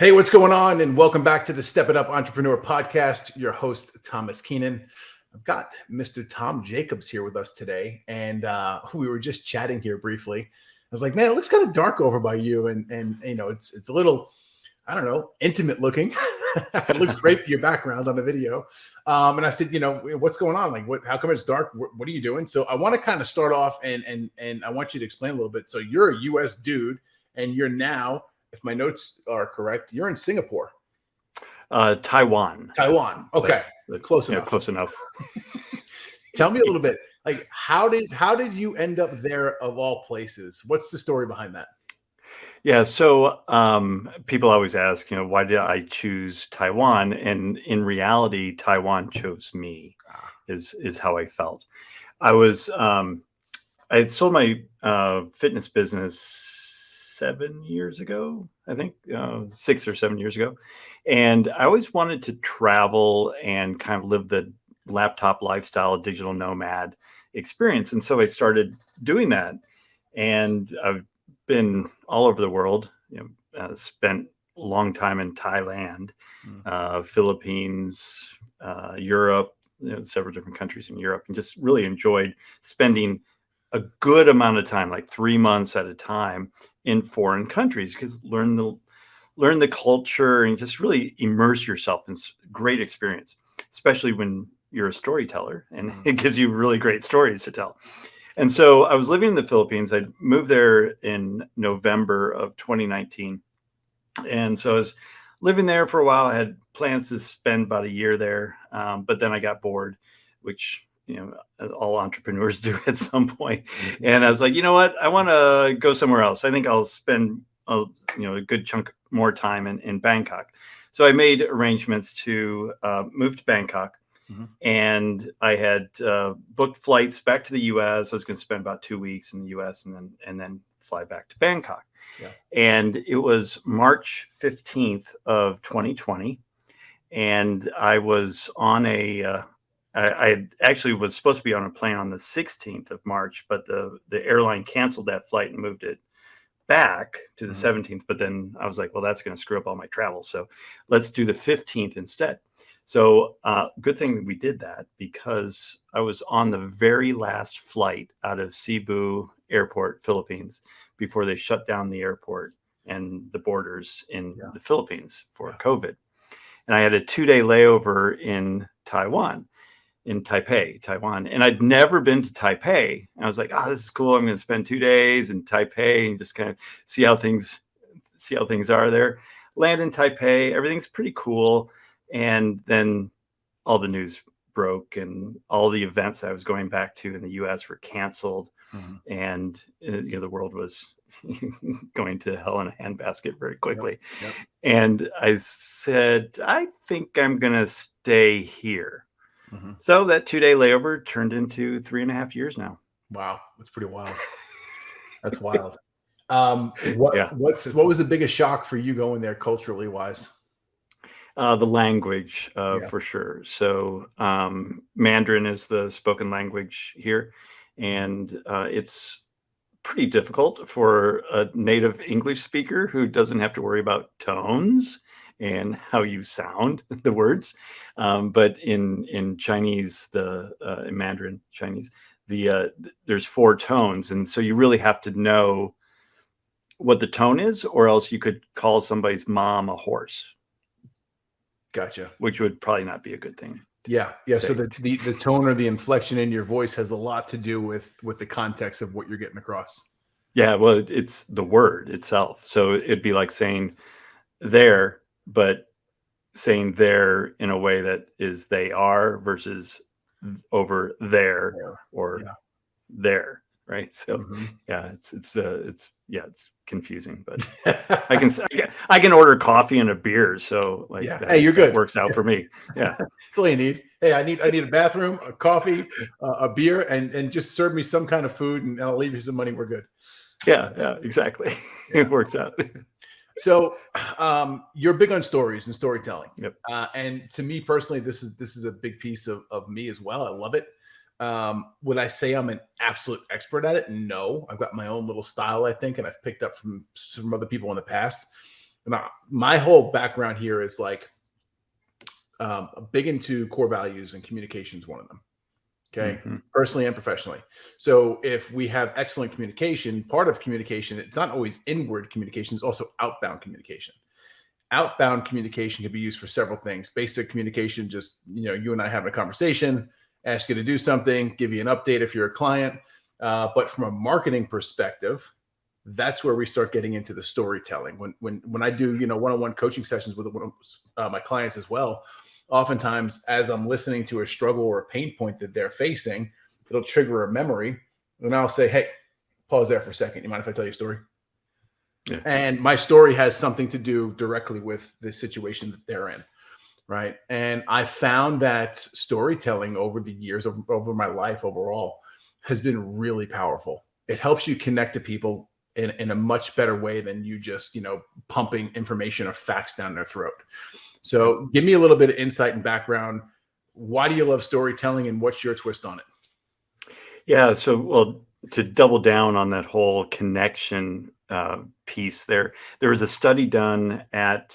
Hey, what's going on? And welcome back to the Step It Up Entrepreneur Podcast. Your host, Tomas Keenan. I've got Mr. Tom Jackobs here with us today. And we were just chatting here briefly. I was like, man, it looks kind of dark over by you. And you know, it's a little, I don't know, intimate looking. It looks great, your background on the video. And I said, you know, what's going on? Like, how come it's dark? What are you doing? So I want to kind of start off and I want you to explain a little bit. So you're a US dude and you're now, if my notes are correct, you're in Singapore. Taiwan. Okay. Close enough. Close enough. Tell me a little bit, like, how did you end up there of all places? What's the story behind that? Yeah. So people always ask, why did I choose Taiwan? And in reality, Taiwan chose me is how I felt. I had sold my fitness business 7 years ago, I think 6 or 7 years ago. And I always wanted to travel and kind of live the laptop lifestyle, digital nomad experience. And so I started doing that. And I've been all over the world, spent a long time in Thailand, Philippines, Europe, several different countries in Europe, and just really enjoyed spending a good amount of time, like 3 months at a time in foreign countries, because learn the culture and just really immerse yourself in great experience, especially when you're a storyteller and it gives you really great stories to tell. And so I was living in the Philippines. I moved there in November of 2019. And so I was living there for a while. I had plans to spend about a year there. But then I got bored, which all entrepreneurs do at some point. And I was like, you know what? I want to go somewhere else. I think I'll spend a good chunk more time in Bangkok. So I made arrangements to move to Bangkok. And I had booked flights back to the US. I was going to spend about 2 weeks in the US and then fly back to Bangkok. Yeah. And it was March 15th of 2020. And I was on I actually was supposed to be on a plane on the 16th of March, but the airline canceled that flight and moved it back to the 17th. But then I was like, well, that's going to screw up all my travel. So let's do the 15th instead. So good thing that we did that, because I was on the very last flight out of Cebu Airport, Philippines, before they shut down the airport and the borders in the Philippines for COVID. And I had a 2-day layover in Taiwan. In Taipei, Taiwan. And I'd never been to Taipei. And I was like, this is cool. I'm going to spend 2 days in Taipei and just kind of see how things are there. Land in Taipei, everything's pretty cool. And then all the news broke and all the events I was going back to in the US were canceled. And the world was going to hell in a handbasket very quickly. Yep. And I said, I think I'm going to stay here. So that 2-day layover turned into 3.5 years now. Wow. That's pretty wild. That's wild. What was the biggest shock for you going there culturally wise? The language, for sure. So Mandarin is the spoken language here. And it's pretty difficult for a native English speaker who doesn't have to worry about tones and how you sound the words. But in Chinese, in Mandarin Chinese, there's 4 tones. And so you really have to know what the tone is, or else you could call somebody's mom a horse. Gotcha. Which would probably not be a good thing. Yeah. So the tone or the inflection in your voice has a lot to do with the context of what you're getting across. Yeah. Well, it's the word itself. So it'd be like saying there, but saying there in a way that is they are versus over there or there. Right. So it's confusing, but I can order coffee and a beer. So hey, you're good. That works out for me. Yeah. That's all you need. Hey, I need a bathroom, a coffee, a beer, and just serve me some kind of food and I'll leave you some money. We're good. Yeah, exactly. It works out. So you're big on stories and storytelling. Yep. And to me personally, this is a big piece of me as well. I love it. Would I say I'm an absolute expert at it? No, I've got my own little style, I think, and I've picked up from some other people in the past. Now, my whole background here is like big into core values, and communication is one of them. Okay. Mm-hmm. Personally and professionally. So if we have excellent communication, part of communication, it's not always inward communication, it's also outbound communication. Outbound communication can be used for several things. Basic communication, just, you and I having a conversation, ask you to do something, give you an update if you're a client. But from a marketing perspective, that's where we start getting into the storytelling. When I do, one-on-one coaching sessions with my clients as well, oftentimes as I'm listening to a struggle or a pain point that they're facing, it'll trigger a memory. And I'll say, hey, pause there for a second. You mind if I tell you a story? Yeah. And my story has something to do directly with the situation that they're in. Right. And I found that storytelling over the years, over my life overall, has been really powerful. It helps you connect to people in a much better way than you just, pumping information or facts down their throat. So give me a little bit of insight and background. Why do you love storytelling, and what's your twist on it? Yeah. So, well, to double down on that whole connection piece there was a study done at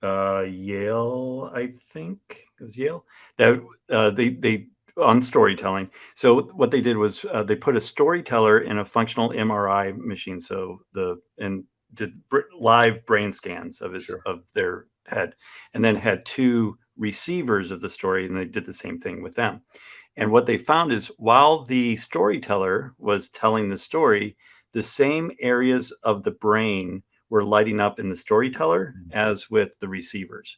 Yale, I think it was Yale, that they on storytelling. So what they did was they put a storyteller in a functional MRI machine. So did live brain scans of of their head, and then had two receivers of the story, and they did the same thing with them. And what they found is while the storyteller was telling the story, the same areas of the brain were lighting up in the storyteller as with the receivers.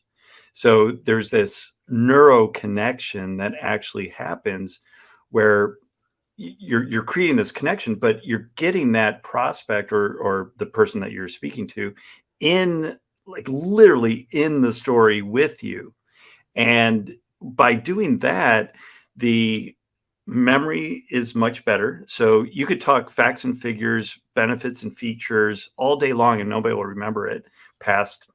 So there's this neuro connection that actually happens where you're creating this connection, but you're getting that prospect or the person that you're speaking to in, like, literally in the story with you. And by doing that, the memory is much better. So you could talk facts and figures, benefits and features all day long, and nobody will remember it past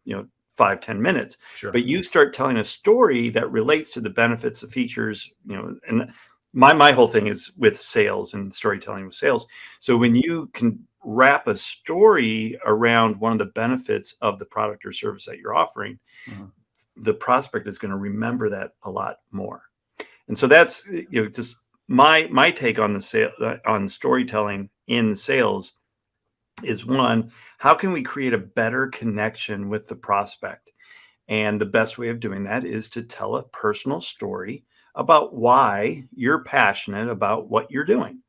5-10 minutes. Sure. But you start telling a story that relates to the benefits, the features, and my whole thing is with sales and storytelling with sales. So when you can wrap a story around one of the benefits of the product or service that you're offering, the prospect is going to remember that a lot more. And so that's just my take on on storytelling in sales is, one, how can we create a better connection with the prospect? And the best way of doing that is to tell a personal story about why you're passionate about what you're doing.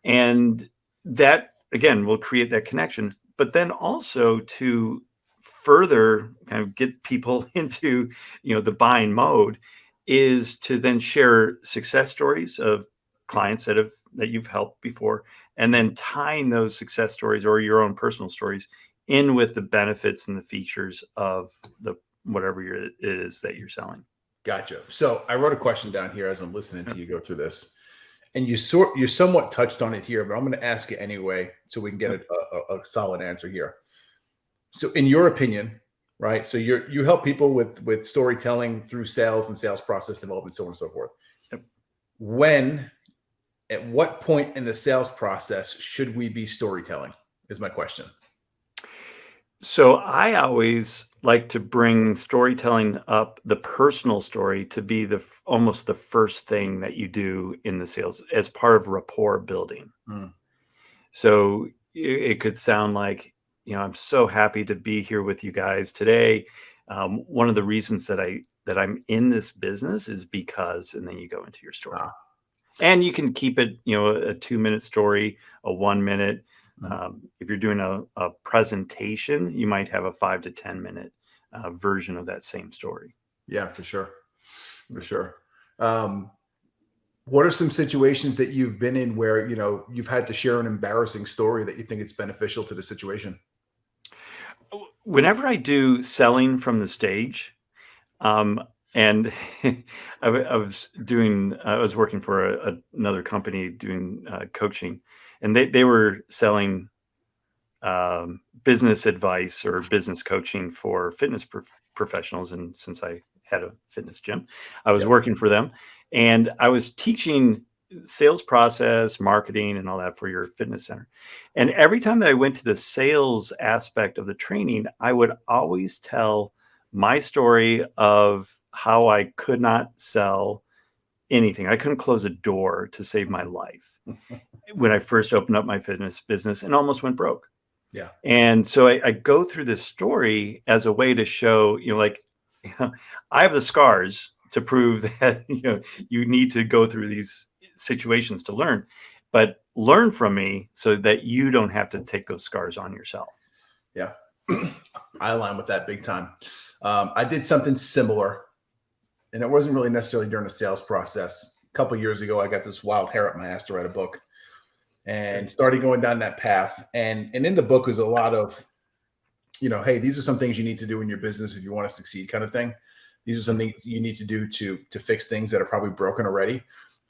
And that, again, will create that connection, but then also to further kind of get people into, the buying mode, is to then share success stories of clients that you've helped before, and then tying those success stories or your own personal stories in with the benefits and the features of the whatever it is that you're selling. Gotcha. So I wrote a question down here as I'm listening to you go through this, and you somewhat touched on it here, but I'm going to ask you anyway so we can get a solid answer here. So in your opinion, right? So you help people with storytelling through sales and sales process development, so on and so forth. Yep. At what point in the sales process should we be storytelling is my question. So I always like to bring storytelling up, the personal story, to be almost the first thing that you do in the sales as part of rapport building. So it could sound like, I'm so happy to be here with you guys today. One of the reasons that I'm in this business is because, and then you go into your story. And you can keep it, a 2-minute story, a 1 minute. If you're doing a presentation, you might have a 5 to 10 minute version of that same story. Yeah, for sure. For sure. What are some situations that you've been in where, you've had to share an embarrassing story that you think it's beneficial to the situation? Whenever I do selling from the stage, and I was working for another company doing coaching, and they were selling business advice or business coaching for fitness professionals. And since I had a fitness gym, I was working for them, and I was teaching sales process, marketing, and all that for your fitness center. And every time that I went to the sales aspect of the training, I would always tell my story of how I could not sell anything. I couldn't close a door to save my life when I first opened up my fitness business and almost went broke. Yeah. And so I go through this story as a way to show, like, I have the scars to prove that, you need to go through these situations to learn, but learn from me so that you don't have to take those scars on yourself. Yeah. I align with that big time. I did something similar, and it wasn't really necessarily during the sales process. A couple of years ago, I got this wild hair up my ass to write a book and started going down that path. And in the book was a lot of, hey, these are some things you need to do in your business if you want to succeed, kind of thing. These are some things you need to do to fix things that are probably broken already.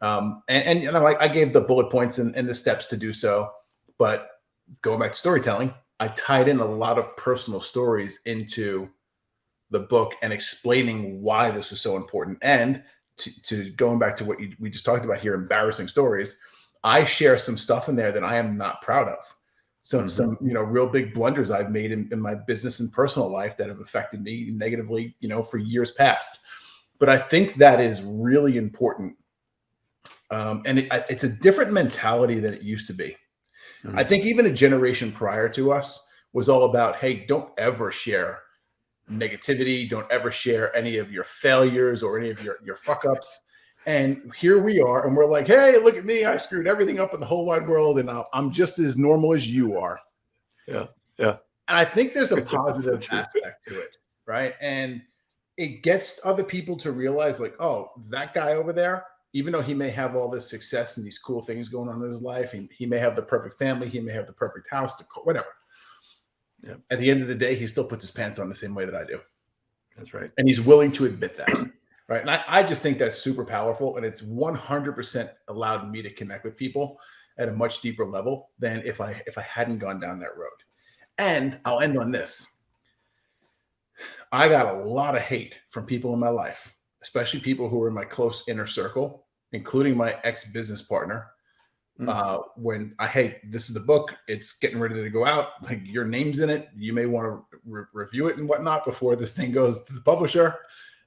I gave the bullet points and the steps to do so. But going back to storytelling, I tied in a lot of personal stories into the book and explaining why this was so important. And to going back to what we just talked about here, embarrassing stories, I share some stuff in there that I am not proud of. So some, real big blunders I've made in my business and personal life that have affected me negatively, for years past. But I think that is really important. And it's a different mentality than it used to be. Mm-hmm. I think even a generation prior to us was all about, hey, don't ever share negativity. Don't ever share any of your failures or any of your fuck ups. And here we are, and we're like, hey, look at me. I screwed everything up in the whole wide world, and I'm just as normal as you are. Yeah, yeah. And I think there's a positive aspect to it, right? And it gets other people to realize, like, oh, that guy over there, even though he may have all this success and these cool things going on in his life, he may have the perfect family, he may have the perfect house, whatever. Yeah. At the end of the day, he still puts his pants on the same way that I do. That's right. And he's willing to admit that. Right. And I just think that's super powerful. And it's 100% allowed me to connect with people at a much deeper level than if I hadn't gone down that road. And I'll end on this. I got a lot of hate from people in my life, especially people who were in my close inner circle, including my ex-business partner. When this is the book, it's getting ready to go out. Like, your name's in it. You may want to review it and whatnot before this thing goes to the publisher.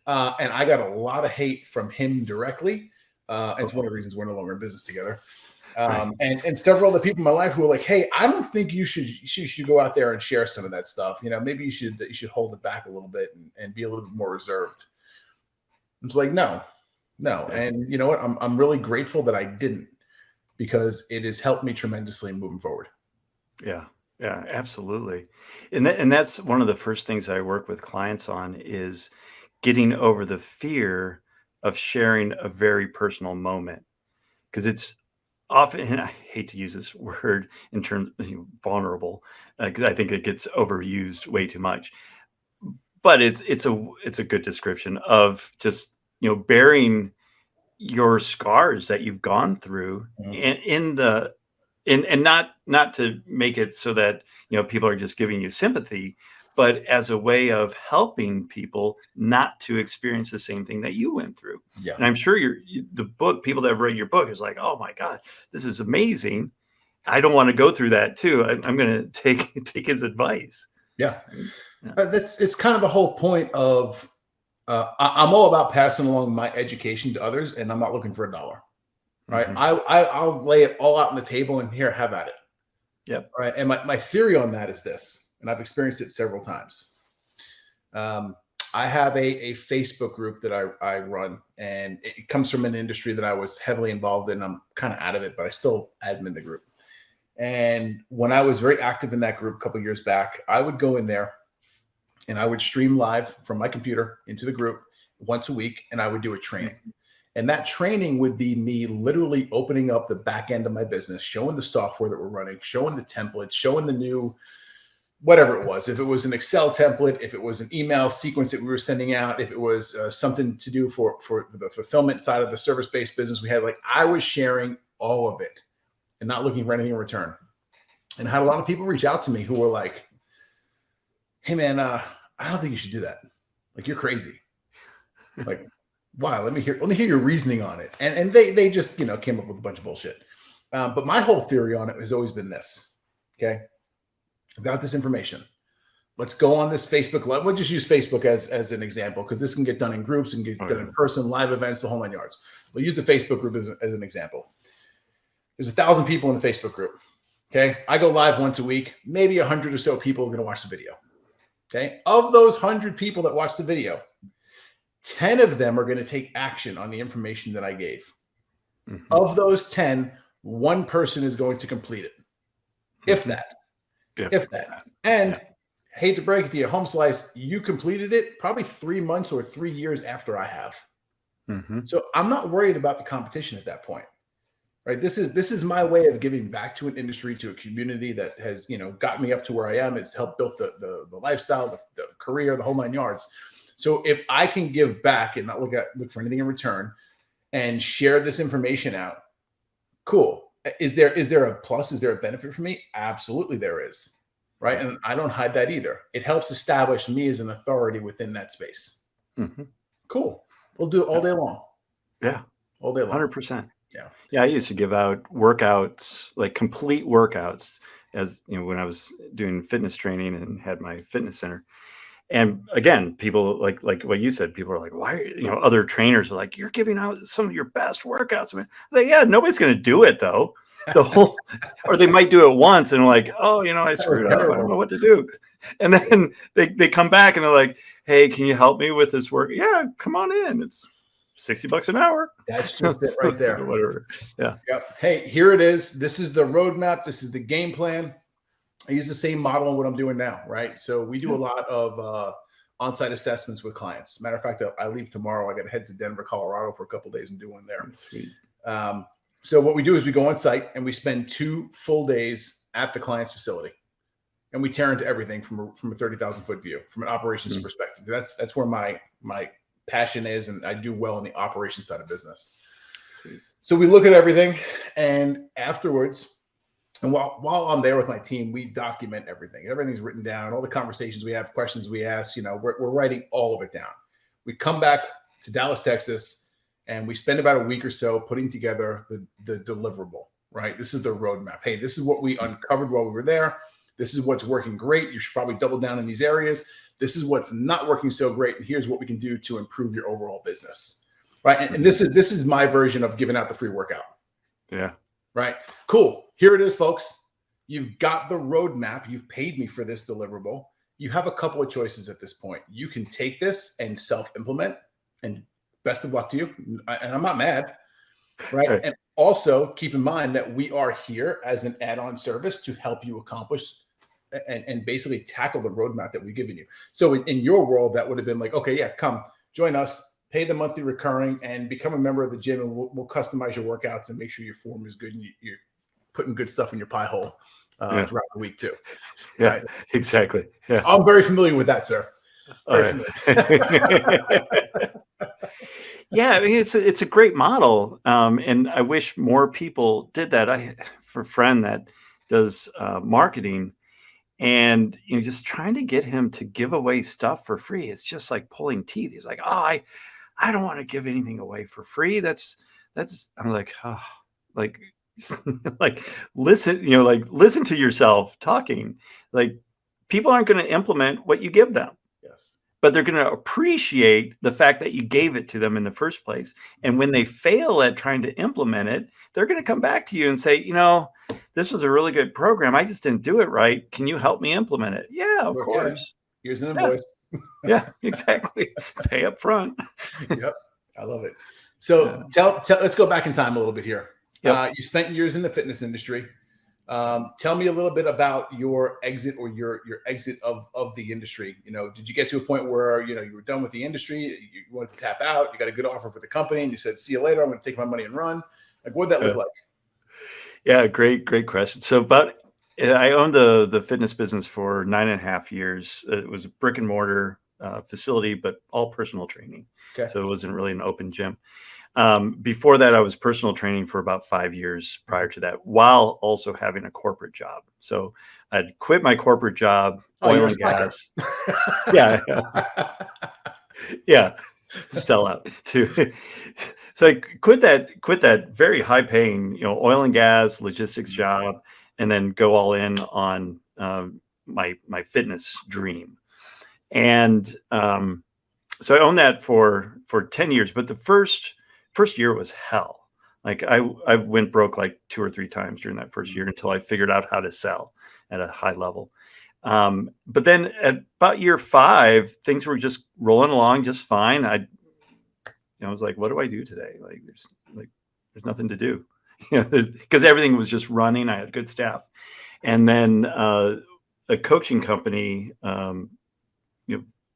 And I got a lot of hate from him directly. It's one of the reasons we're no longer in business together. And several other people in my life who were like, hey, I don't think you should go out there and share some of that stuff. Maybe you should hold it back a little bit and be a little bit more reserved. It's like, no. And you know what? I'm really grateful that I didn't, because it has helped me tremendously moving forward. Yeah. Yeah, absolutely. And that's one of the first things I work with clients on is getting over the fear of sharing a very personal moment. Because it's often, and I hate to use this word in terms of vulnerable, because I think it gets overused way too much. But it's a good description of just, bearing your scars that you've gone through, and not to make it so that, people are just giving you sympathy, but as a way of helping people not to experience the same thing that you went through. Yeah. And I'm sure the book, people that have read your book is like, oh my God, this is amazing. I don't want to go through that too. I'm going to take his advice. Yeah. It's kind of the whole point of, I'm all about passing along my education to others, and I'm not looking for a dollar. Right. Mm-hmm. I'll lay it all out on the table and here, have at it. Yep. Right. And my theory on that is this, and I've experienced it several times. I have a Facebook group that I run, and it comes from an industry that I was heavily involved in. I'm kind of out of it, but I still admin the group. And when I was very active in that group a couple of years back, I would go in there and I would stream live from my computer into the group once a week, and I would do a training. And that training would be me literally opening up the back end of my business, showing the software that we're running, showing the templates, showing the new, whatever it was. If it was an Excel template, if it was an email sequence that we were sending out, if it was something to do for the fulfillment side of the service-based business we had, like, I was sharing all of it and not looking for anything in return. And I had a lot of people reach out to me who were like, hey man, I don't think you should do that. Like, you're crazy. Like, Why? Let me hear your reasoning on it. And they just, came up with a bunch of bullshit. But my whole theory on it has always been this. Okay. I've got this information. Let's go on this Facebook Live. We'll just use Facebook as an example, because this can get done in groups and get done in person, live events, the whole 9 yards. We'll use the Facebook group as an example. There's 1,000 people in the Facebook group. Okay. I go live once a week. Maybe 100 or so people are going to watch the video. Okay. Of those 100 people that watch the video, 10 of them are going to take action on the information that I gave. Mm-hmm. Of those 10, one person is going to complete it. If that. If that. And hate to break it to you, Home Slice, you completed it probably 3 months or 3 years after I have. Mm-hmm. So I'm not worried about the competition at that point. Right. This is my way of giving back to an industry, to a community that has, got me up to where I am. It's helped build the lifestyle, the career, the whole 9 yards. So if I can give back and not look for anything in return and share this information out, cool. Is there a plus? Is there a benefit for me? Absolutely there is. Right. And I don't hide that either. It helps establish me as an authority within that space. Mm-hmm. Cool. We'll do it all day long. Yeah. All day long. 100%. Yeah. I used to give out workouts, like complete workouts, as when I was doing fitness training and had my fitness center. And again, people like what you said, people are like, why, other trainers are like, you're giving out some of your best workouts. I mean, like, yeah, nobody's going to do it though. Or they might do it once and like, oh, I screwed up. I don't know what to do. And then they come back and they're like, hey, can you help me with this work? Yeah, come on in. It's $60 an hour. That's just it right there. Whatever. Yeah. Yep. Hey, here it is. This is the roadmap. This is the game plan. I use the same model in what I'm doing now, right? So we do a lot of on-site assessments with clients. Matter of fact, I leave tomorrow. I got to head to Denver, Colorado for a couple of days and do one there. Sweet. So what we do is we go on site and we spend 2 full days at the client's facility, and we tear into everything from a 30,000 foot view, from an operations perspective. That's where my passion is, and I do well in the operations side of business. Sweet. So we look at everything, and afterwards, and while I'm there with my team, we document everything. Everything's written down, all the conversations we have, questions we ask, we're writing all of it down. We come back to Dallas, Texas, and we spend about a week or so putting together the deliverable, right? This is the roadmap. Hey, this is what we uncovered while we were there. This is what's working great. You should probably double down in these areas. This is what's not working so great, and here's what we can do to improve your overall business, right? And this is my version of giving out the free workout. Yeah. Right. Cool. Here it is, folks. You've got the roadmap. You've paid me for this deliverable. You have a couple of choices at this point. You can take this and self-implement, and best of luck to you. And I'm not mad. Right. And also keep in mind that we are here as an add-on service to help you accomplish and basically tackle the roadmap that we've given you. So in your world, that would have been like, okay, yeah, come join us, pay the monthly recurring, and become a member of the gym, and we'll customize your workouts and make sure your form is good and you're putting good stuff in your pie hole throughout the week too. Yeah, right? Exactly. Yeah, I'm very familiar with that, sir. Yeah, I mean, it's a great model, and I wish more people did that. I have a friend that does marketing, and just trying to get him to give away stuff for free. It's just like pulling teeth. He's like, oh, I don't want to give anything away for free. That's I'm like, oh, like listen, listen to yourself talking. Like, people aren't going to implement what you give them. Yes. But they're going to appreciate the fact that you gave it to them in the first place. And when they fail at trying to implement it, they're going to come back to you and say, this was a really good program. I just didn't do it right. Can you help me implement it? Yeah, of course. Here's an invoice. Yeah, exactly. Pay up front. Yep. I love it. So let's go back in time a little bit here. Yep. You spent years in the fitness industry. Tell me a little bit about your exit or your exit of the industry. Did you get to a point where, you were done with the industry, you wanted to tap out, you got a good offer for the company, and you said, see you later, I'm going to take my money and run? Like, what did that look like? Yeah, great question. So I owned the fitness business for 9.5 years. It was a brick and mortar facility, but all personal training. Okay. So it wasn't really an open gym. Before that, I was personal training for about 5 years prior to that, while also having a corporate job. So I'd quit my corporate job, oil and gas. Yeah. Yeah. sell out to. So I quit that very high paying, oil and gas logistics job, and then go all in on my fitness dream. And so I owned that for 10 years, but the first year was hell. Like I went broke like 2 or 3 times during that first year until I figured out how to sell at a high level. But then at about year 5, things were just rolling along just fine. I was like, what do I do today? Like there's nothing to do, because everything was just running. I had good staff. And then a coaching company,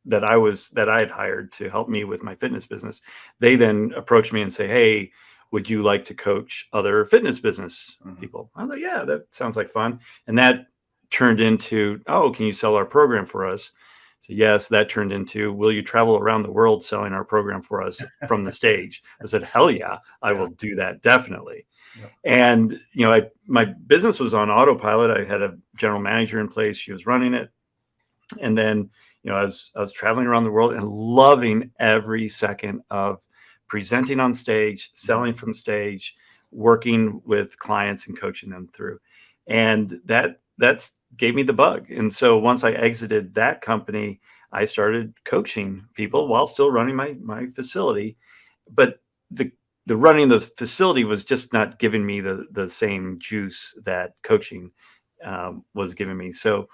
that I had hired to help me with my fitness business, they then approached me and say, hey, would you like to coach other fitness business people? I was like, yeah, that sounds like fun. And that turned into, oh, can you sell our program for us? So yes, that turned into, will you travel around the world selling our program for us from the stage? I said, hell yeah, I will do that, definitely. Yep. And, my business was on autopilot. I had a general manager in place. She was running it. And then, I was traveling around the world and loving every second of presenting on stage, selling from stage, working with clients and coaching them through. And that's gave me the bug. And so once I exited that company, I started coaching people while still running my facility. But the running the facility was just not giving me the same juice that coaching was giving me. So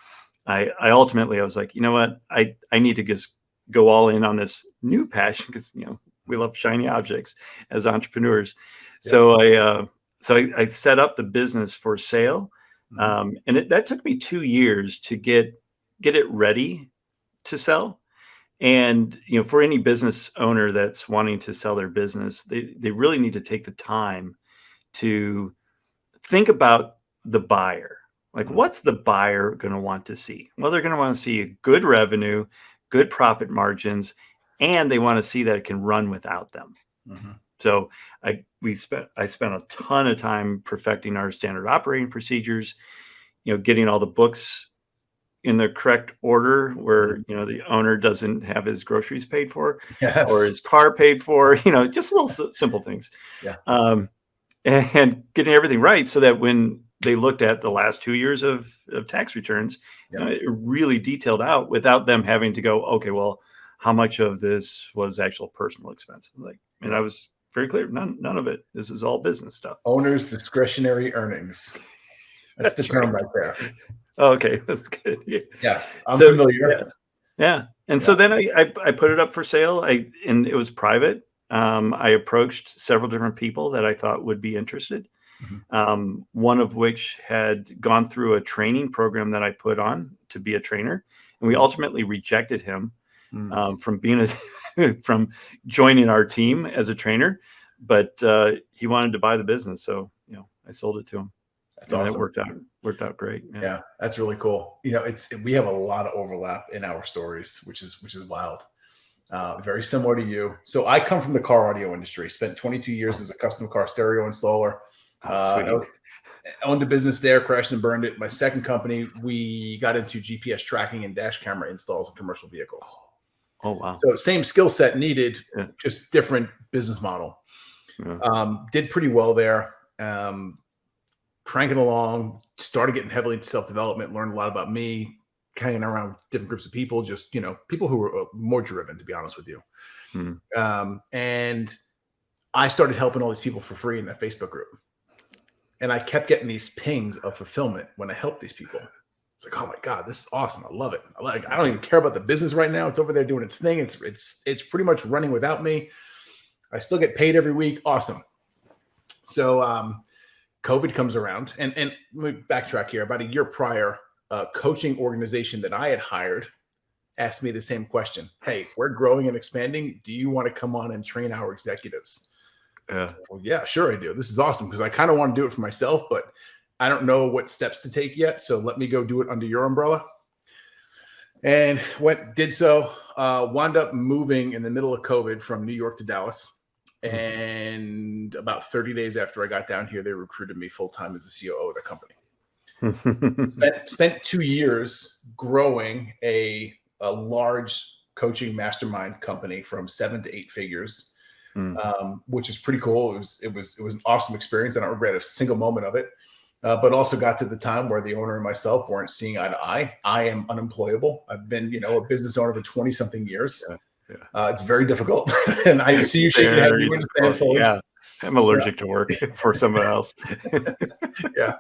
I ultimately, I was like, you know what, I need to just go all in on this new passion, because, we love shiny objects as entrepreneurs. Yeah. So I set up the business for sale. And that took me 2 years to get it ready to sell. And, for any business owner that's wanting to sell their business, they really need to take the time to think about the buyer. Like, what's the buyer going to want to see? Well, they're going to want to see a good revenue, good profit margins, and they want to see that it can run without them. So I spent a ton of time perfecting our standard operating procedures, getting all the books in the correct order, where, the owner doesn't have his groceries paid for, yes, or his car paid for, just little simple things. Yeah. And getting everything right so that when they looked at the last 2 years of tax returns, it really detailed out without them having to go, okay, well, how much of this was actual personal expense? And I was very clear, none of it. This is all business stuff. Owner's discretionary earnings. That's the term right there. Okay, that's good. Yeah. Yes, I'm familiar. Yeah. And so then I put it up for sale. And it was private. I approached several different people that I thought would be interested. One of which had gone through a training program that I put on to be a trainer, and we ultimately rejected him from being from joining our team as a trainer. But he wanted to buy the business, so I sold it to him. That's awesome. It worked out great. Yeah, that's really cool. We have a lot of overlap in our stories, which is wild. Very similar to you. So I come from the car audio industry. Spent 22 years as a custom car stereo installer. Owned a business there, crashed and burned it. My second company, we got into GPS tracking and dash camera installs in commercial vehicles. Oh, wow. So same skill set needed, just different business model. Yeah. Did pretty well there. Cranking along, started getting heavily into self-development, learned a lot about me, hanging around different groups of people, just, people who were more driven, to be honest with you. And I started helping all these people for free in that Facebook group. And I kept getting these pings of fulfillment when I helped these people. It's like, oh my God, this is awesome. I love it. I don't even care about the business right now. It's over there doing its thing. It's pretty much running without me. I still get paid every week. Awesome. So COVID comes around, and let me backtrack here. About a year prior, a coaching organization that I had hired asked me the same question. Hey, we're growing and expanding. Do you want to come on and train our executives? Well, yeah, sure I do. This is awesome, because I kind of want to do it for myself, but I don't know what steps to take yet. So let me go do it under your umbrella. And did so, wound up moving in the middle of COVID from New York to Dallas. And about 30 days after I got down here, they recruited me full-time as the COO of the company. Spent 2 years growing a large coaching mastermind company from 7 to 8 figures, Mm. which is pretty cool. It was an awesome experience. I don't regret a single moment of it. But also got to the time where the owner and myself weren't seeing eye to eye. I am unemployable. I've been, a business owner for 20 something years. Yeah. It's very difficult. And I see you shaking your head. You understand fully. Yeah. I'm allergic to work for someone else. Yeah.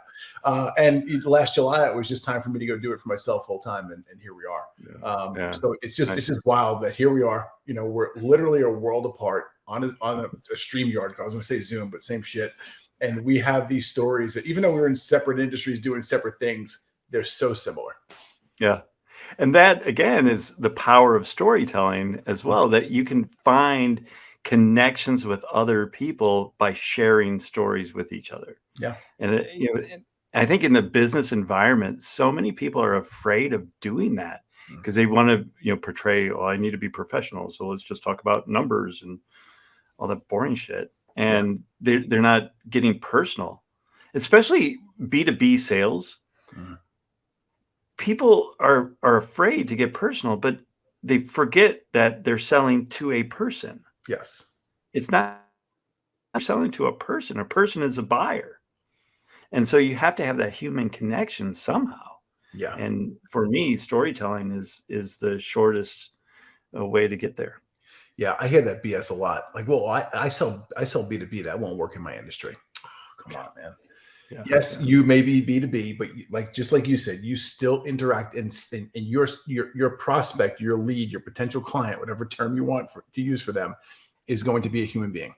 And last July, it was just time for me to go do it for myself full time. And here we are. Yeah. So it's just wild that here we are, we're literally a world apart on a StreamYard. I was going to say Zoom, but same shit. And we have these stories that even though we're in separate industries doing separate things, they're so similar. Yeah. And that, again, is the power of storytelling as well, that you can find connections with other people by sharing stories with each other. Yeah. And, I think in the business environment, so many people are afraid of doing that because they want to, portray, oh, I need to be professional. So let's just talk about numbers and all that boring shit. And they're not getting personal, especially B2B sales. People are afraid to get personal, but they forget that they're selling to a person. Yes. It's not selling to a person. A person is a buyer. And so you have to have that human connection somehow. Yeah. And for me, storytelling is the shortest way to get there. Yeah, I hear that BS a lot. Like, well, I sell B2B. That won't work in my industry. Oh, come on, man. Yeah, yes, you may be B2B, but just like you said, you still interact in your prospect, your lead, your potential client, whatever term you want to use for them, is going to be a human being.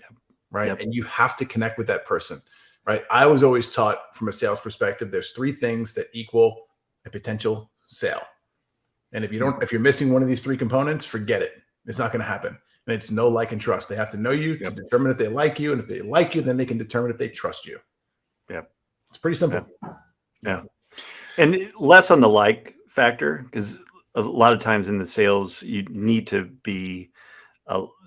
Yep. Right. Yep. And you have to connect with that person. Right. I was always taught from a sales perspective, there's 3 things that equal a potential sale. And if you're missing one of these 3 components, forget it. It's not going to happen. And it's know, like, and trust. They have to know you to determine if they like you. And if they like you, then they can determine if they trust you. Yeah. It's pretty simple. Yeah. And less on the like factor, because a lot of times in the sales, you need to be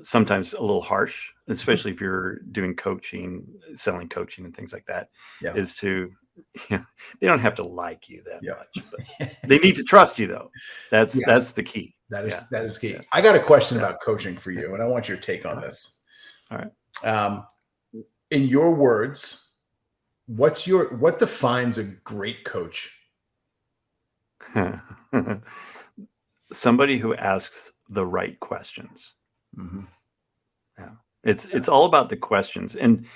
sometimes a little harsh, especially if you're doing coaching, selling coaching and things like that, is to, they don't have to like you that much, but they need to trust you though. That's the key. That is key. I got a question about coaching for you, and I want your take on this. All right. In your words, what defines a great coach? Somebody who asks the right questions. Mm-hmm. Yeah. It's all about the questions, and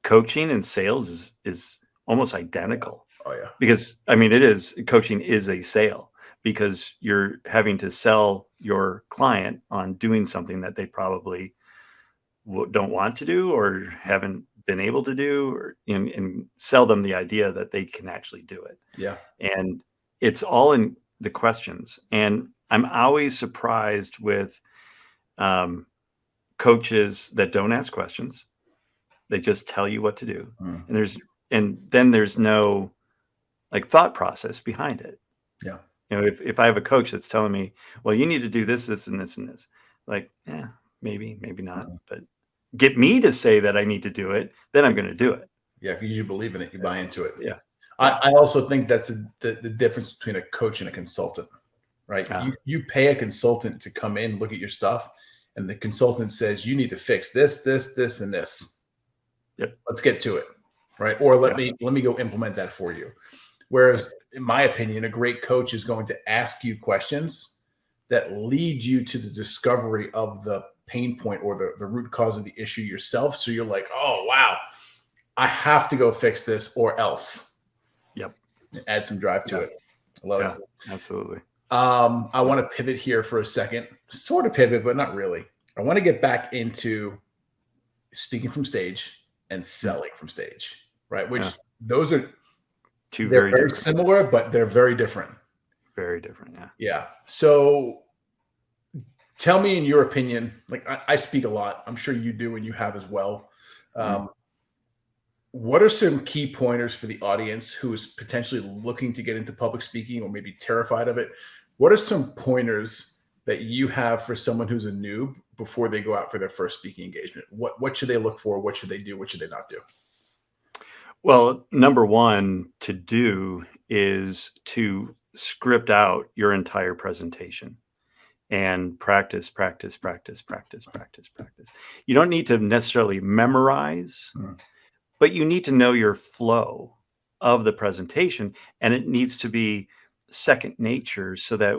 coaching and sales is almost identical. Oh yeah. Because coaching is a sale, because you're having to sell your client on doing something that they probably don't want to do or haven't been able to do, or and sell them the idea that they can actually do it. Yeah. And it's all in the questions. And I'm always surprised with coaches that don't ask questions. They just tell you what to do. And then there's no like thought process behind it. Yeah. If I have a coach that's telling me, well, you need to do this, this, and this, and this, like, maybe not, but get me to say that I need to do it, then I'm going to do it. Yeah. Because you believe in it. You buy into it. Yeah. I also think that's the difference between a coach and a consultant, right? You pay a consultant to come in, look at your stuff, and the consultant says, you need to fix this, this, this, and this. Yep. Let's get to it. Right. Or let me go implement that for you. Whereas, in my opinion, a great coach is going to ask you questions that lead you to the discovery of the pain point or the root cause of the issue yourself. So you're like, oh, wow, I have to go fix this or else. Yep. Add some drive to it. I love it. Absolutely. I want to pivot here for a second, sort of pivot, but not really. I want to get back into speaking from stage and selling from stage, right? Which those are they're very similar, but they're very different. Very different. Yeah. Yeah. So tell me, in your opinion, like I speak a lot. I'm sure you do, and you have as well. What are some key pointers for the audience who is potentially looking to get into public speaking or maybe terrified of it? What are some pointers that you have for someone who's a noob before they go out for their first speaking engagement? What should they look for? What should they do? What should they not do? Well, number one to do is to script out your entire presentation and practice, practice, practice, practice, practice, practice. You don't need to necessarily memorize, but you need to know your flow of the presentation, and it needs to be second nature so that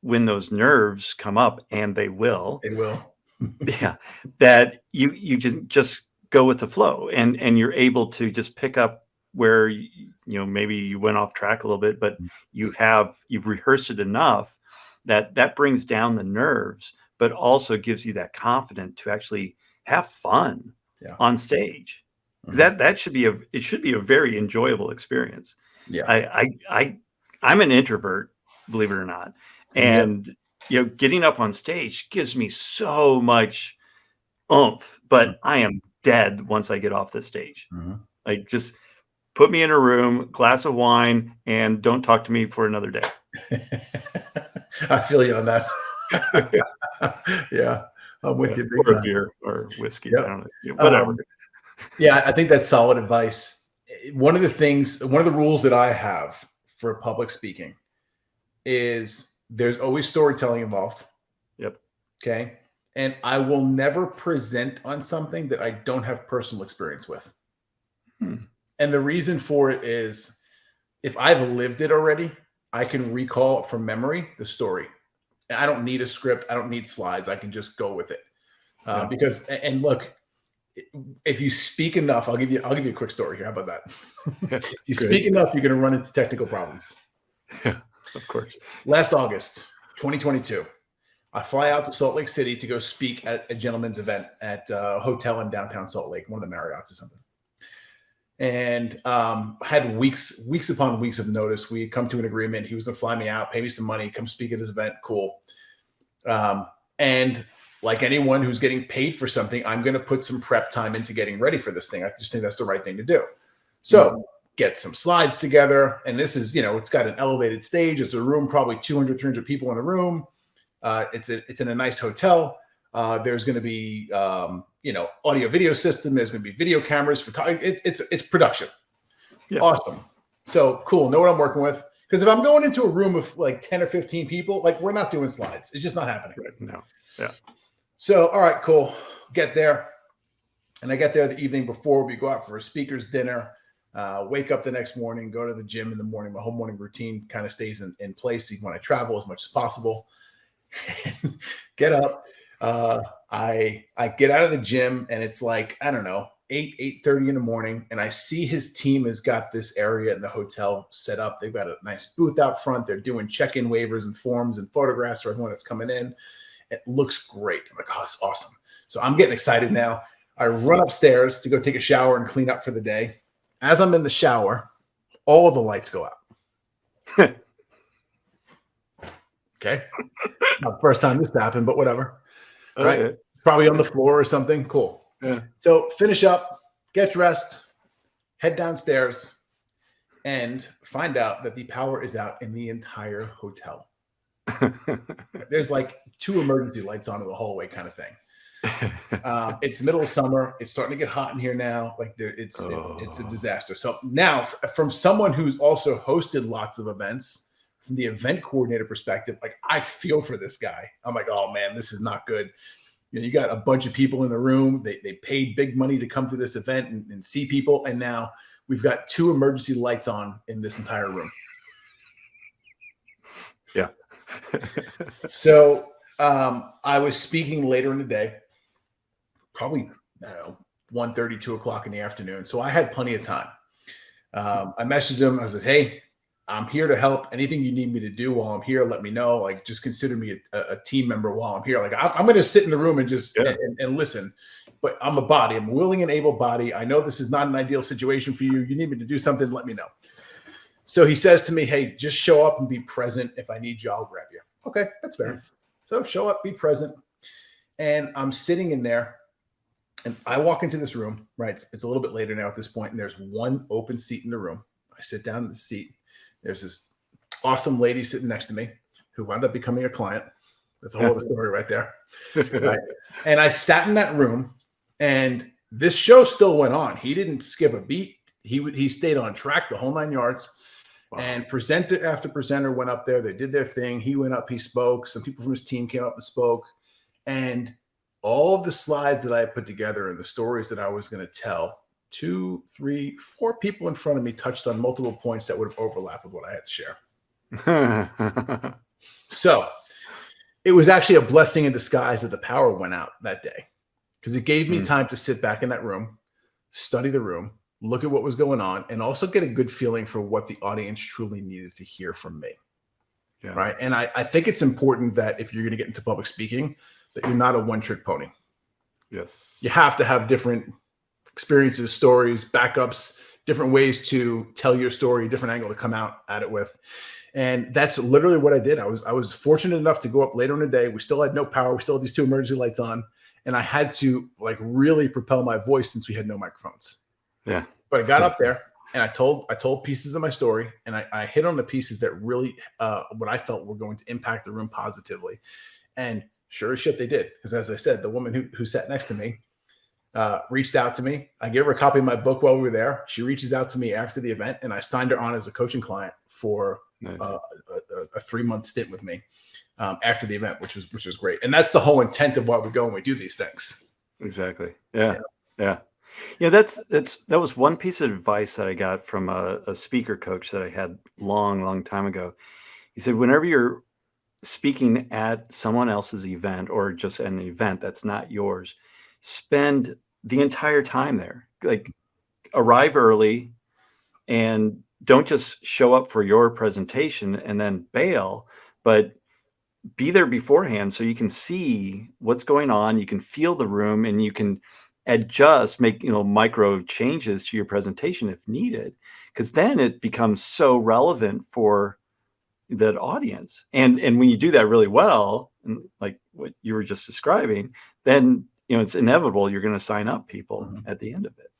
when those nerves come up, and they will, yeah, that you just go with the flow, and you're able to just pick up where maybe you went off track a little bit, but you've rehearsed it enough that brings down the nerves, but also gives you that confidence to actually have fun on stage. That should be a very enjoyable experience. I'm an introvert, believe it or not, and getting up on stage gives me so much oomph, but I am dead once I get off the stage. Like, just put me in a room, glass of wine, and don't talk to me for another day. I feel you on that. Yeah, I'm with you. Big or time. A beer or whiskey. Yep. I don't know, whatever. Yeah, I think that's solid advice. One of the rules that I have for public speaking is there's always storytelling involved. Yep. Okay. And I will never present on something that I don't have personal experience with. And the reason for it is, if I've lived it already, I can recall from memory the story. And I don't need a script. I don't need slides. I can just go with it. Because, and look, if you speak enough, I'll give you a quick story here. How about that? If you speak enough, you're going to run into technical problems. Yeah, of course. Last August, 2022, I fly out to Salt Lake City to go speak at a gentleman's event at a hotel in downtown Salt Lake, one of the Marriotts or something. And had weeks upon weeks of notice. We had come to an agreement. He was going to fly me out, pay me some money, come speak at his event. Cool. And like anyone who's getting paid for something, I'm going to put some prep time into getting ready for this thing. I just think that's the right thing to do. So get some slides together. And this is, it's got an elevated stage. It's a room, probably 200, 300 people in the room. It's in a nice hotel. There's going to be, audio video system. There's going to be video cameras. It's production. Yeah. Awesome. So cool. Know what I'm working with. Because if I'm going into a room of like 10 or 15 people, like, we're not doing slides. It's just not happening. Right. No. Yeah. So, all right, cool. Get there. And I get there the evening before. We go out for a speaker's dinner, wake up the next morning, go to the gym in the morning. My whole morning routine kind of stays in place when I travel as much as possible. Get up. I get out of the gym, and it's like, I don't know, 8:30 in the morning. And I see his team has got this area in the hotel set up. They've got a nice booth out front. They're doing check-in waivers and forms and photographs for everyone that's coming in. It looks great. I'm like, oh, it's awesome. So I'm getting excited now. I run upstairs to go take a shower and clean up for the day. As I'm in the shower, all the lights go out. Okay. Not the first time this happened, but whatever. Right. Okay. Probably on the floor or something. Cool. Yeah. So finish up, get dressed, head downstairs, and find out that the power is out in the entire hotel. There's like 2 emergency lights on in the hallway kind of thing. It's middle of summer. It's starting to get hot in here now. Like, it's a disaster. So now, from someone who's also hosted lots of events, from the event coordinator perspective, like, I feel for this guy. I'm like, oh man, this is not good. You got a bunch of people in the room. They paid big money to come to this event and see people. And now we've got 2 emergency lights on in this entire room. Yeah. So I was speaking later in the day, probably, I don't know, 1:30, 2 o'clock in the afternoon. So I had plenty of time. I messaged him. I said, hey, I'm here to help. Anything you need me to do while I'm here, let me know. Like, just consider me a team member while I'm here. Like, I'm going to sit in the room and just and listen. But I'm a body. I'm a willing and able body. I know this is not an ideal situation for you. You need me to do something, let me know. So he says to me, hey, just show up and be present. If I need you, I'll grab you. Okay, that's fair. So show up, be present. And I'm sitting in there, and I walk into this room, right? It's a little bit later now at this point, and there's one open seat in the room. I sit down in the seat. There's this awesome lady sitting next to me who wound up becoming a client. That's a whole other story right there. Right? And I sat in that room, and this show still went on. He didn't skip a beat. He stayed on track the whole 9 yards. Wow. And presenter after presenter went up there. They did their thing. He went up, he spoke. Some people from his team came up and spoke. And all of the slides that I put together and the stories that I was going to tell, 2, 3, 4 people in front of me touched on multiple points that would have overlapped with what I had to share. So it was actually a blessing in disguise that the power went out that day, because it gave me time to sit back in that room, study the room, look at what was going on, and also get a good feeling for what the audience truly needed to hear from me. Yeah. Right. And I think it's important that if you're going to get into public speaking, that you're not a one-trick pony. Yes. You have to have different experiences, stories, backups, different ways to tell your story, different angle to come out at it with. And that's literally what I did. I was fortunate enough to go up later in the day. We still had no power. We still had these 2 emergency lights on. And I had to like really propel my voice since we had no microphones. Yeah. But I got up there and I told pieces of my story, and I hit on the pieces that really what I felt were going to impact the room positively. And sure as shit they did. Because as I said, the woman who sat next to me reached out to me. I gave her a copy of my book while we were there. She reaches out to me after the event, and I signed her on as a coaching client for a 3-month stint with me after the event, which was great. And that's the whole intent of why we go and we do these things. Exactly. Yeah. That was one piece of advice that I got from a speaker coach that I had long time ago. He said, whenever you're speaking at someone else's event or just an event that's not yours, spend the entire time there. Like, arrive early and don't just show up for your presentation and then bail, but be there beforehand so you can see what's going on. You can feel the room and you can adjust, make micro changes to your presentation if needed, because then it becomes so relevant for that audience. And when you do that really well, and like what you were just describing, then it's inevitable you're going to sign up people at the end of it.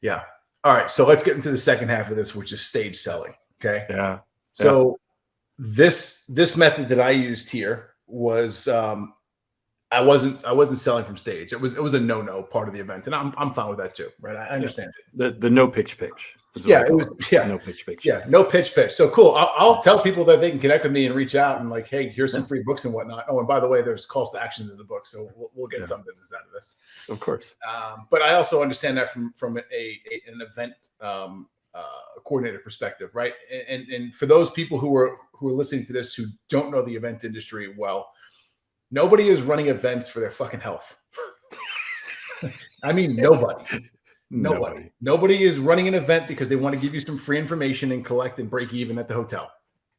Yeah. All right. So let's get into the second half of this, which is stage selling. Okay. Yeah. So this method that I used here was I wasn't selling from stage. It was a no part of the event, and I'm fine with that too, right? I understand it. The no pitch. It was no pitch. Yeah, no pitch. So cool. I'll tell people that they can connect with me and reach out and like, hey, here's some free books and whatnot. Oh, and by the way, there's calls to action in the book, so we'll get some business out of this, of course. But I also understand that from an event coordinator perspective, right? And for those people who are listening to this who don't know the event industry well, nobody is running events for their fucking health. I mean, nobody. Nobody is running an event because they want to give you some free information and collect and break even at the hotel.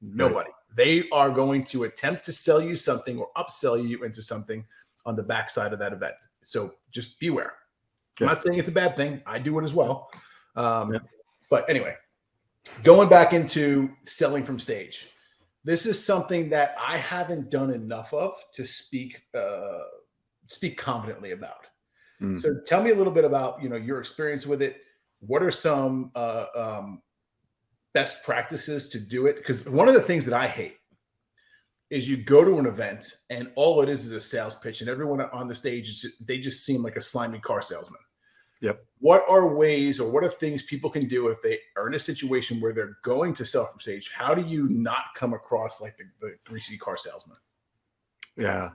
Nobody. Right. They are going to attempt to sell you something or upsell you into something on the backside of that event. So just beware. I'm not saying it's a bad thing. I do it as well. But anyway, going back into selling from stage. This is something that I haven't done enough of to speak confidently about. So tell me a little bit about, your experience with it. What are some best practices to do it? Because one of the things that I hate is you go to an event and all it is a sales pitch, and everyone on the stage they just seem like a slimy car salesman. Yep. What are ways or what are things people can do if they are in a situation where they're going to sell from stage? How do you not come across like the greasy car salesman? Yeah.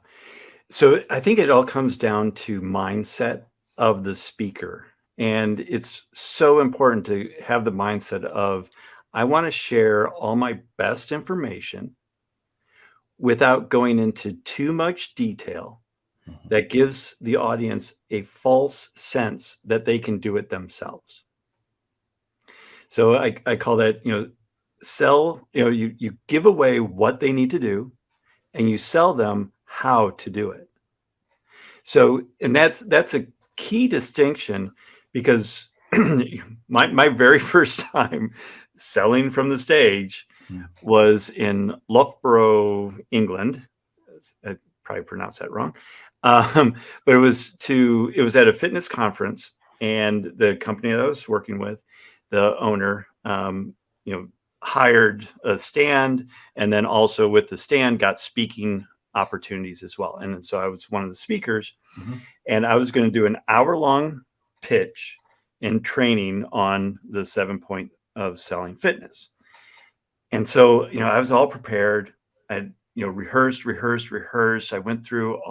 So I think it all comes down to mindset of the speaker. And it's so important to have the mindset of, I want to share all my best information without going into too much detail that gives the audience a false sense that they can do it themselves. So I call that, sell, you give away what they need to do and you sell them how to do it. So, and that's a key distinction, because my very first time selling from the stage was in Loughborough, England. I probably pronounced that wrong. But it was at a fitness conference, and the company that I was working with, the owner, hired a stand, and then also with the stand got speaking opportunities as well. And so I was one of the speakers, and I was going to do an hour-long pitch and training on the 7 point of selling fitness. And so, I was all prepared. I, rehearsed. I went through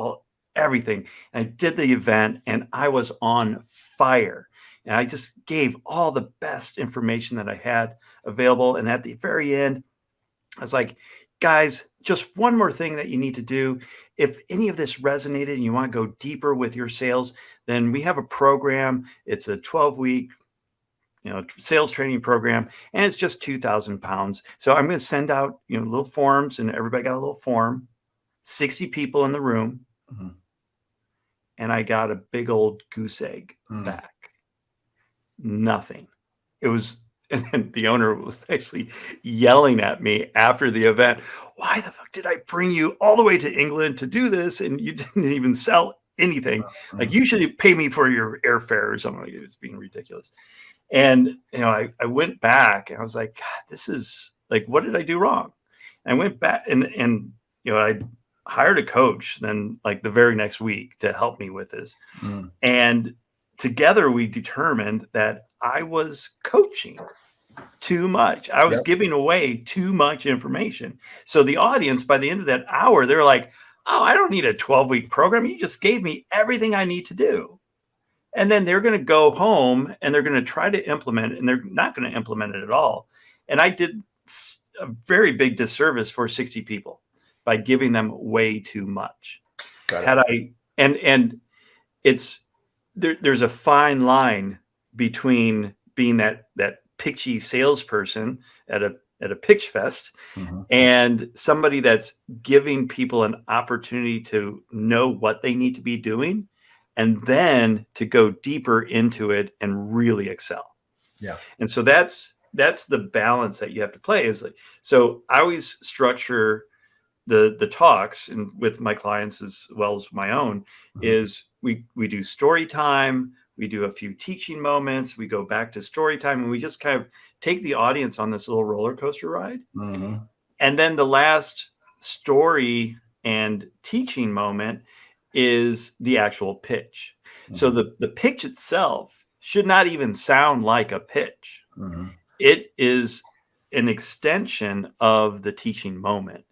everything. I did the event and I was on fire. And I just gave all the best information that I had available. And at the very end, I was like, guys, just one more thing that you need to do. If any of this resonated and you want to go deeper with your sales, then we have a program. It's a 12-week sales training program, and it's just 2,000 pounds. So I'm going to send out, little forms, and everybody got a little form, 60 people in the room. Mm-hmm. And I got a big old goose egg back. Nothing. It was, and the owner was actually yelling at me after the event. Why the fuck did I bring you all the way to England to do this? And you didn't even sell anything. Mm-hmm. Like, you should pay me for your airfare or something. Like, it was being ridiculous. And, I went back and I was like, God, this is like, what did I do wrong? And I went back and I hired a coach then like the very next week to help me with this. And together we determined that I was coaching too much. I was giving away too much information. So the audience, by the end of that hour, they're like, oh, I don't need a 12-week program. You just gave me everything I need to do. And then they're going to go home and they're going to try to implement it, and they're not going to implement it at all. And I did a very big disservice for 60 people by giving them way too much. And it's there's a fine line between being that pitchy salesperson at a pitch fest and somebody that's giving people an opportunity to know what they need to be doing, and then to go deeper into it and really excel. Yeah. And so that's the balance that you have to play. Is like, so I always structure the talks, and with my clients as well as my own, is we do story time, we do a few teaching moments, we go back to story time, and we just kind of take the audience on this little roller coaster ride. And then the last story and teaching moment is the actual pitch. So the pitch itself should not even sound like a pitch. It is an extension of the teaching moment.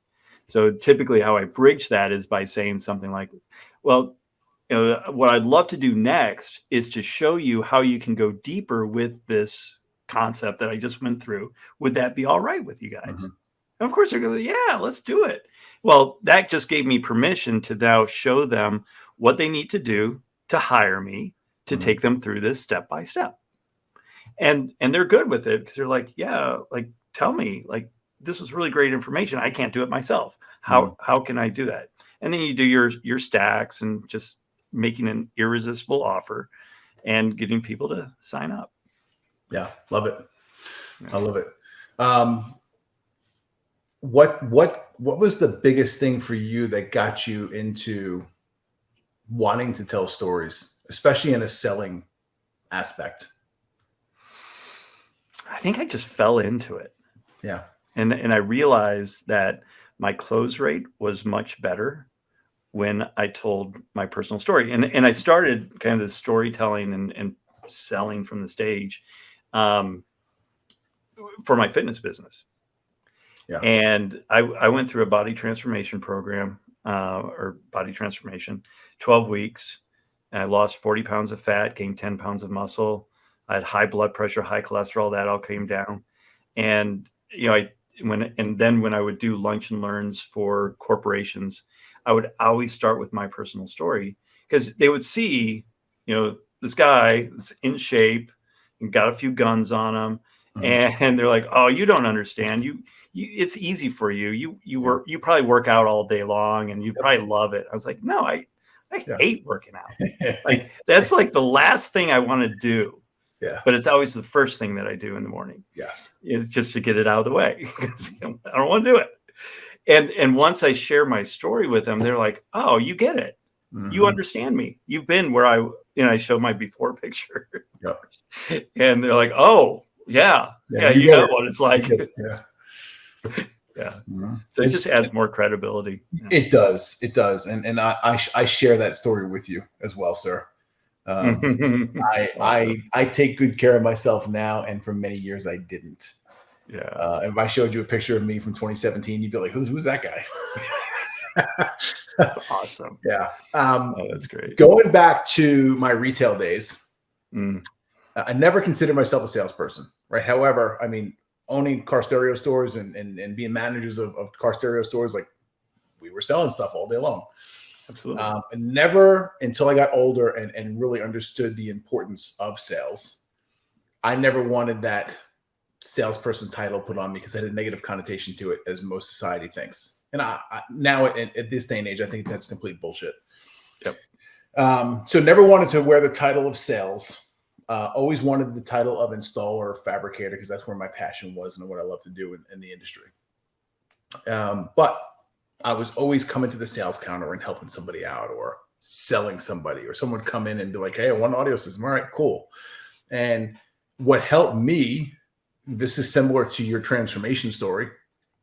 So typically how I bridge that is by saying something like, well, what I'd love to do next is to show you how you can go deeper with this concept that I just went through. Would that be all right with you guys? And of course they're going to, yeah, let's do it. Well, that just gave me permission to now show them what they need to do to hire me, to take them through this step by step. And they're good with it because they're like, yeah, like, tell me, like, this was really great information. I can't do it myself. How can I do that? And then you do your stacks and just making an irresistible offer and getting people to sign up. Yeah. Love it. I love it. What was the biggest thing for you that got you into wanting to tell stories, especially in a selling aspect? I think I just fell into it. Yeah. And I realized that my close rate was much better when I told my personal story. And I started kind of the storytelling and selling from the stage for my fitness business. Yeah. And I went through a body transformation program or body transformation, 12 weeks. And I lost 40 pounds of fat, gained 10 pounds of muscle. I had high blood pressure, high cholesterol, that all came down. And, when I would do lunch and learns for corporations, I would always start with my personal story, because they would see, this guy that's in shape and got a few guns on him. And they're like, oh, you don't understand. It's easy for you. You probably work out all day long and you probably love it. I was like, no, I hate working out. Like, that's like the last thing I want to do. Yeah. But it's always the first thing that I do in the morning. Yes. It's just to get it out of the way, because I don't want to do it. And once I share my story with them, they're like, oh, you get it. You understand me. You've been where I show my before picture. Yep. And they're like, oh, yeah, you know what it's like. Yeah. Yeah. So it just adds more credibility. It does. And I share that story with you as well, sir. Awesome. I take good care of myself now, and for many years I didn't. Yeah. And if I showed you a picture of me from 2017, you'd be like, who's that guy? That's awesome. Yeah. Oh, that's great. Going back to my retail days, Mm. I never considered myself a salesperson, right? However, I mean, owning car stereo stores and being managers of car stereo stores, like we were selling stuff all day long. Absolutely. And never until I got older and really understood the importance of sales, I never wanted that salesperson title put on me because it had a negative connotation to it, as most society thinks. And I now at this day and age, I think that's complete bullshit. Yep. So never wanted to wear the title of sales. Always wanted the title of installer or fabricator because that's where my passion was and what I love to do in the industry. But I was always coming to the sales counter and helping somebody out or selling somebody, or someone would come in and be like, hey, I want an audio system. All right, cool. And what helped me, this is similar to your transformation story,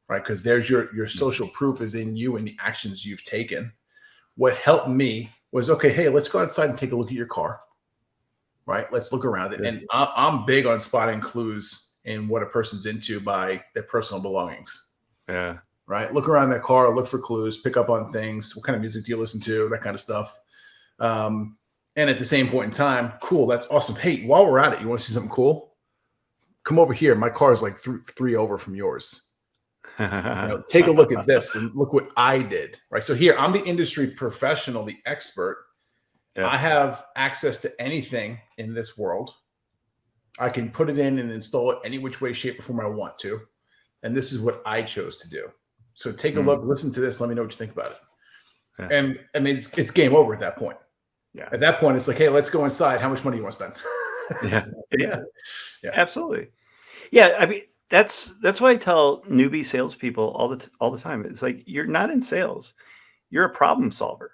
right? Because there's your social proof is in you and the actions you've taken. What helped me was, okay, hey, let's go outside and take a look at your car, right? Let's look around it. And I'm big on spotting clues in what a person's into by their personal belongings. Yeah. Right? Look around that car, look for clues, pick up on things. What kind of music do you listen to? That kind of stuff. And at the same point in time, cool, that's awesome. Hey, while we're at it, you want to see something cool? Come over here. My car is like three over from yours. Take a look at this and look what I did. Right. So here, I'm the industry professional, the expert. Yeah. I have access to anything in this world. I can put it in and install it any which way, shape, or form I want to. And this is what I chose to do. So take a look, listen to this. Let me know what you think about it. Yeah. And I mean, it's game over at that point. Yeah. At that point, it's like, hey, let's go inside. How much money do you want to spend? Yeah, absolutely. Yeah. I mean, that's why I tell newbie salespeople all the time. It's like, you're not in sales. You're a problem solver.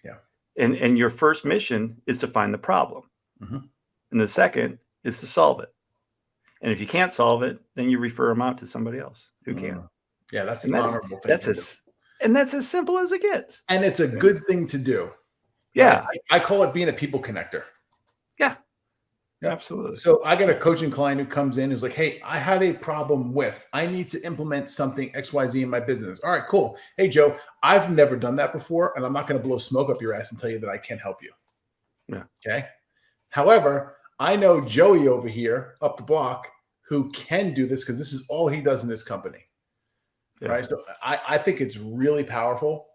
Yeah. And your first mission is to find the problem. Mm-hmm. And the second is to solve it. And if you can't solve it, then you refer them out to somebody else who can. Yeah, that's an honorable thing. That's as simple as it gets. And it's a good thing to do. Yeah. Right? I call it being a people connector. Yeah. Absolutely. So I got a coaching client who comes in who's like, hey, I have a problem with, I need to implement something XYZ in my business. All right, cool. Hey, Joe, I've never done that before, and I'm not going to blow smoke up your ass and tell you that I can't help you. Yeah. Okay. However, I know Joey over here up the block who can do this because this is all he does in this company. Yeah. Right. So I think it's really powerful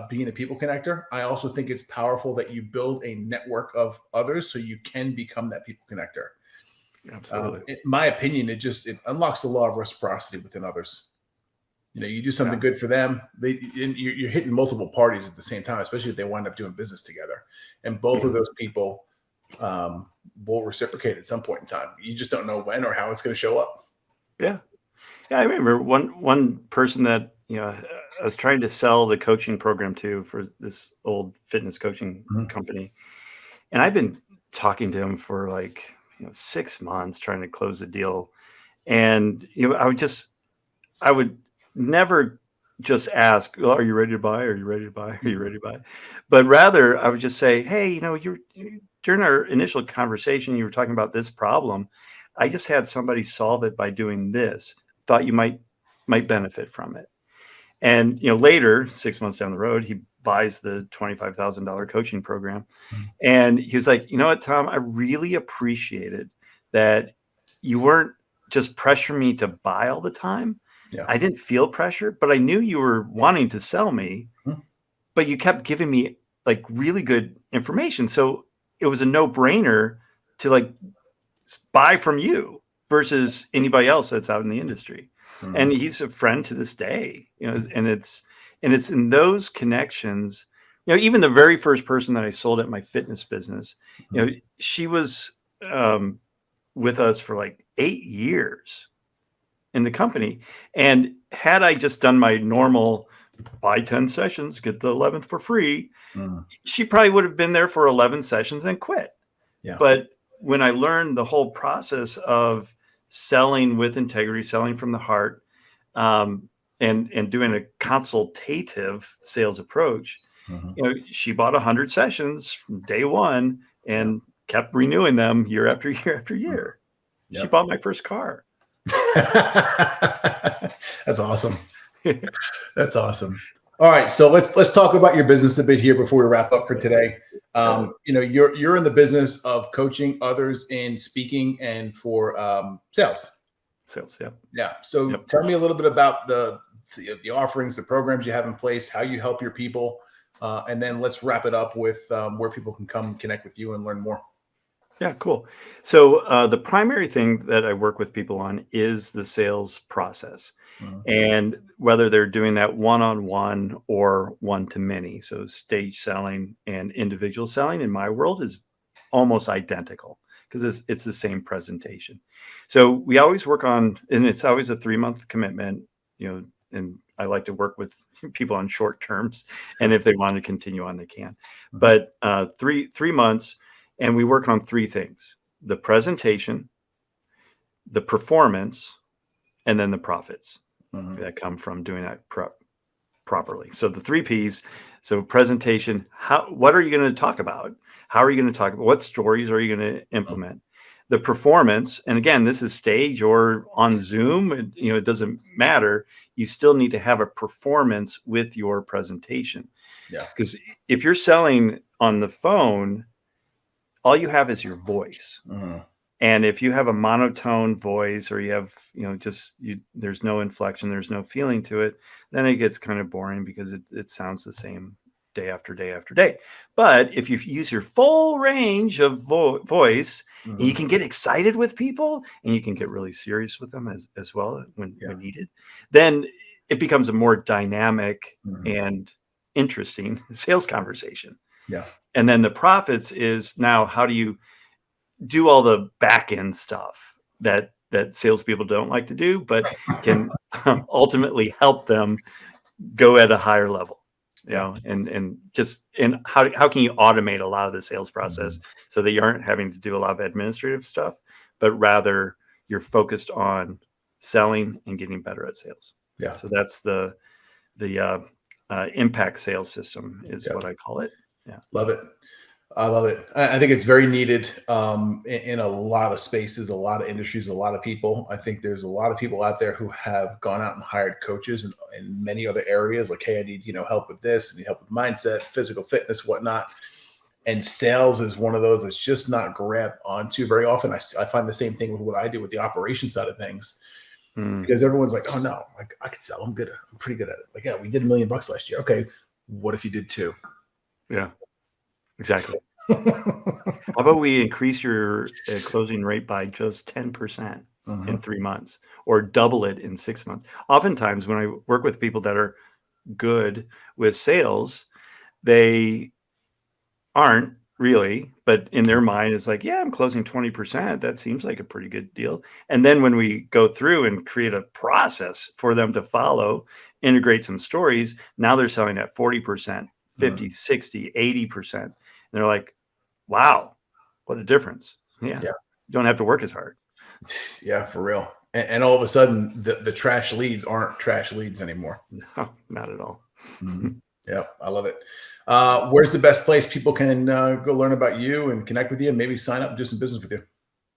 being a people connector. I also think it's powerful that you build a network of others so you can become that people connector. Absolutely. In my opinion, it unlocks the law of reciprocity within others. You do something good for them. You're hitting multiple parties at the same time, especially if they wind up doing business together. And both of those people will reciprocate at some point in time. You just don't know when or how it's going to show up. Yeah. Yeah. I remember one person that, I was trying to sell the coaching program to for this old fitness coaching company. And I've been talking to him for 6 months trying to close the deal. And, I would never just ask, well, are you ready to buy? Are you ready to buy? Are you ready to buy? But rather I would just say, hey, during our initial conversation, you were talking about this problem. I just had somebody solve it by doing this. Thought you might benefit from it. And, later, 6 months down the road, he buys the $25,000 coaching program. And he was like, you know what, Tom, I really appreciated that you weren't just pressuring me to buy all the time. Yeah. I didn't feel pressure, but I knew you were wanting to sell me, but you kept giving me really good information. So it was a no-brainer to buy from you versus anybody else that's out in the industry. And he's a friend to this day, and it's in those connections, even the very first person that I sold at my fitness business, she was with us for 8 years in the company. And had I just done my normal buy 10 sessions, get the 11th for free, she probably would have been there for 11 sessions and quit. Yeah. But when I learned the whole process of selling with integrity, selling from the heart, and doing a consultative sales approach, she bought 100 sessions from day one and kept renewing them year after year after year. Yep. She bought my first car. That's awesome. That's awesome. All right, so let's talk about your business a bit here before we wrap up for today. You're in the business of coaching others in speaking and for sales. Sales, yeah. Yeah. So Yep. tell me a little bit about the offerings, the programs you have in place, how you help your people, and then let's wrap it up with where people can come connect with you and learn more. Yeah, cool. So the primary thing that I work with people on is the sales process. And whether they're doing that one-on-one or one-to-many. So stage selling and individual selling in my world is almost identical because it's the same presentation. So we always work on, and it's always a 3-month commitment, and I like to work with people on short terms. And if they want to continue on, they can. But 3 months. And we work on 3 things: the presentation, the performance, and then the profits that come from doing that properly. So the 3 Ps. So presentation, what are you going to talk about? How are you going to talk about? What stories are you going to implement? The performance, and again, this is stage or on Zoom, it doesn't matter. You still need to have a performance with your presentation. Yeah. Because if you're selling on the phone, all you have is your voice. And if you have a monotone voice, or you have, there's no inflection, there's no feeling to it, then it gets kind of boring because it sounds the same day after day after day. But if you use your full range of voice, and you can get excited with people, and you can get really serious with them as well when needed, then it becomes a more dynamic and interesting sales conversation. Yeah. And then the profits is now, how do you do all the back end stuff that salespeople don't like to do, but can ultimately help them go at a higher level, and how can you automate a lot of the sales process so that you aren't having to do a lot of administrative stuff, but rather you're focused on selling and getting better at sales. Yeah. So that's the impact sales system is what I call it. Yeah. Love it. I love it. I think it's very needed in a lot of spaces, a lot of industries, a lot of people. I think there's a lot of people out there who have gone out and hired coaches in many other areas. Like, hey, I need help with this, I need help with mindset, physical fitness, whatnot. And sales is one of those that's just not grabbed onto very often. I find the same thing with what I do with the operation side of things, because everyone's like, oh no, like I could sell. I'm good. I'm pretty good at it. Like, yeah, we did $1 million last year. Okay, what if you did 2? Yeah. Exactly. How about we increase your closing rate by just 10% in 3 months, or double it in 6 months? Oftentimes when I work with people that are good with sales, they aren't really, but in their mind it's like, yeah, I'm closing 20%. That seems like a pretty good deal. And then when we go through and create a process for them to follow, integrate some stories, now they're selling at 40%, 50, 60, 80%. And they're like, wow, what a difference. Yeah. You don't have to work as hard. Yeah, for real. And all of a sudden the trash leads aren't trash leads anymore. No, not at all. Yeah, I love it. Where's the best place people can go learn about you and connect with you and maybe sign up and do some business with you?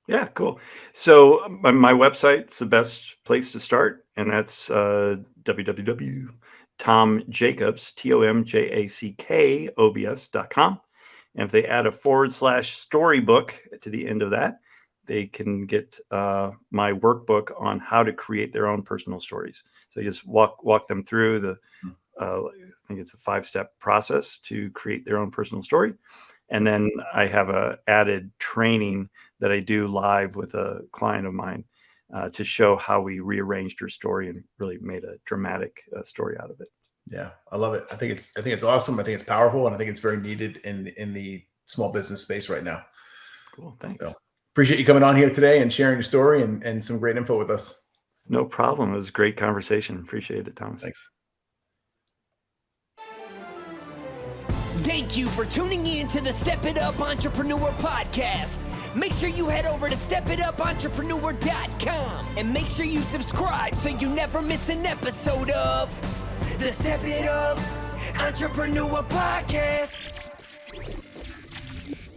Yeah, cool. So my website's the best place to start, and that's www.tomjacobs, TOMJACKOBS.com. And if they add a /storybook to the end of that, they can get my workbook on how to create their own personal stories. So you just walk them through I think it's a 5-step process to create their own personal story. And then I have a added training that I do live with a client of mine to show how we rearranged her story and really made a dramatic story out of it. Yeah, I love it. I think it's awesome. I think it's powerful, and I think it's very needed in the small business space right now. Cool. Thanks. So, appreciate you coming on here today and sharing your story and some great info with us. No problem. It was a great conversation. Appreciate it, Thomas. Thanks. Thank you for tuning in to the Step It Up Entrepreneur Podcast. Make sure you head over to stepitupentrepreneur.com and make sure you subscribe so you never miss an episode of the Step It Up Entrepreneur Podcast.